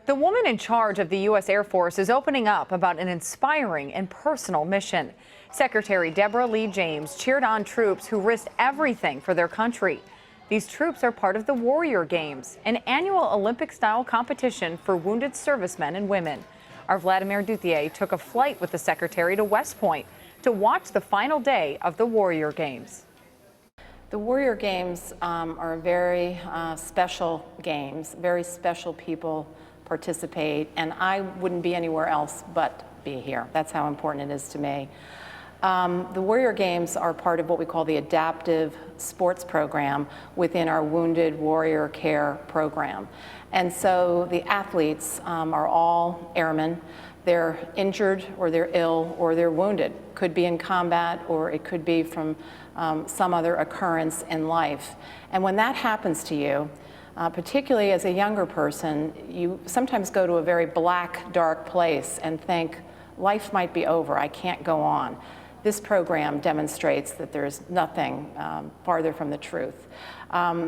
The woman in charge of the U.S. Air Force is opening up about an inspiring and personal mission. Secretary Deborah Lee James cheered on troops who risked everything for their country. These troops are part of the Warrior Games, an annual Olympic-style competition for wounded servicemen and women. Our Vladimir Duthier took a flight with the secretary to West Point to watch the final day of the Warrior Games. The Warrior Games are very special games. Very special people participate, and I wouldn't be anywhere else but be here. That's how important it is to me. The Warrior Games are part of what we call the adaptive sports program within our Wounded Warrior Care program. And so the athletes are all airmen. They're injured or they're ill or they're wounded. Could be in combat or it could be from some other occurrence in life. And when that happens to you, particularly as a younger person, you sometimes go to a very black, dark place and think, life might be over, I can't go on. This program demonstrates that there's nothing farther from the truth.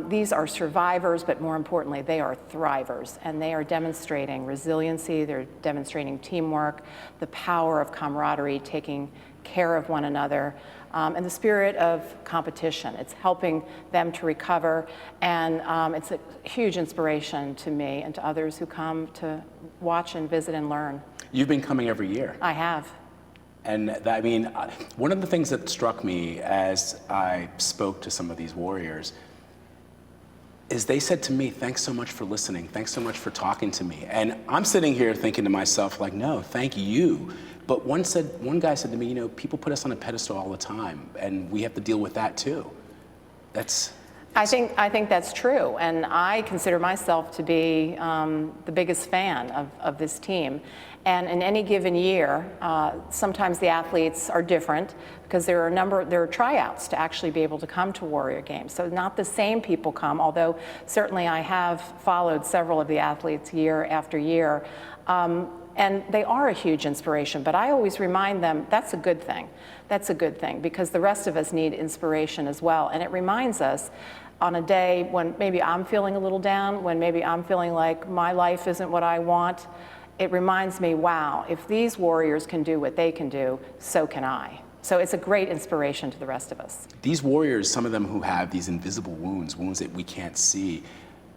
These are survivors, but more importantly, they are thrivers, and they are demonstrating resiliency, they're demonstrating teamwork, the power of camaraderie, taking care of one another, and the spirit of competition. It's helping them to recover, and it's a huge inspiration to me and to others who come to watch and visit and learn. You've been coming every year. I have. And that, I mean, one of the things that struck me as I spoke to some of these warriors is they said to me, thanks so much for listening, thanks so much for talking to me. And I'm sitting here thinking to myself, like, no, thank you. But one guy said to me, you know, people put us on a pedestal all the time, and we have to deal with that too. I think that's true, and I consider myself to be the biggest fan of this team. And in any given year, sometimes the athletes are different because there are tryouts to actually be able to come to Warrior Games. So not the same people come, although certainly I have followed several of the athletes year after year. And they are a huge inspiration, but I always remind them that's a good thing. That's a good thing because the rest of us need inspiration as well. And it reminds us on a day when maybe I'm feeling a little down, when maybe I'm feeling like my life isn't what I want, it reminds me, wow, if these warriors can do what they can do, so can I. So it's a great inspiration to the rest of us. These warriors, some of them who have these invisible wounds, wounds that we can't see,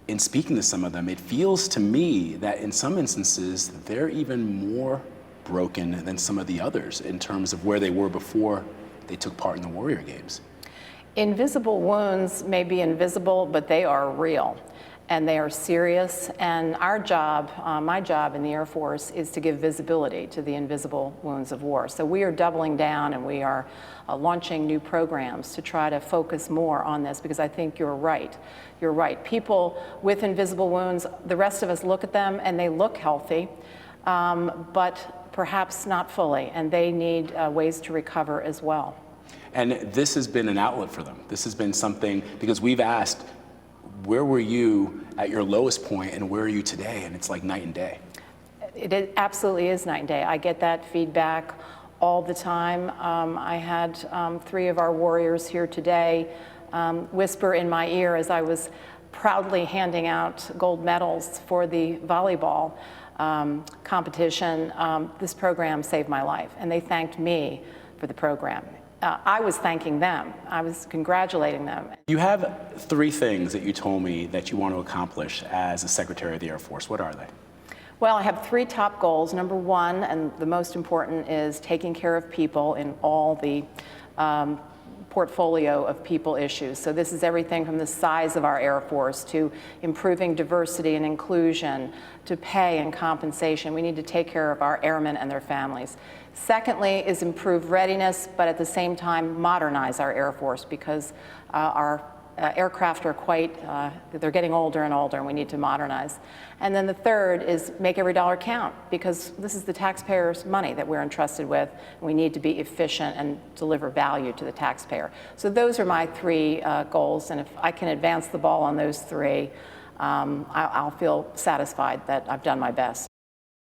in speaking to some of them, it feels to me that in some instances, they're even more broken than some of the others in terms of where they were before they took part in the Warrior Games. Invisible wounds may be invisible, but they are real. And they are serious, and our job, my job in the Air Force, is to give visibility to the invisible wounds of war. So we are doubling down and we are launching new programs to try to focus more on this because I think you're right. You're right. People with invisible wounds, the rest of us look at them and they look healthy, but perhaps not fully, and they need ways to recover as well. And this has been an outlet for them. This has been something, because we've asked, where were you at your lowest point and where are you today? And it's like night and day. It absolutely is night and day. I get that feedback all the time. I had 3 of our warriors here today whisper in my ear as I was proudly handing out gold medals for the volleyball competition. This program saved my life, and they thanked me for the program. I was thanking them. I was congratulating them. You have 3 things that you told me that you want to accomplish as a Secretary of the Air Force. What are they? Well, I have 3 top goals. Number 1, and the most important, is taking care of people in all the portfolio of people issues. So this is everything from the size of our Air Force to improving diversity and inclusion to pay and compensation. We need to take care of our airmen and their families. Secondly is improve readiness, but at the same time modernize our Air Force because our aircraft are they're getting older and older and we need to modernize. And then the third is make every dollar count because this is the taxpayers' money that we're entrusted with. And we need to be efficient and deliver value to the taxpayer. So those are my 3 goals, and if I can advance the ball on those 3, I'll feel satisfied that I've done my best.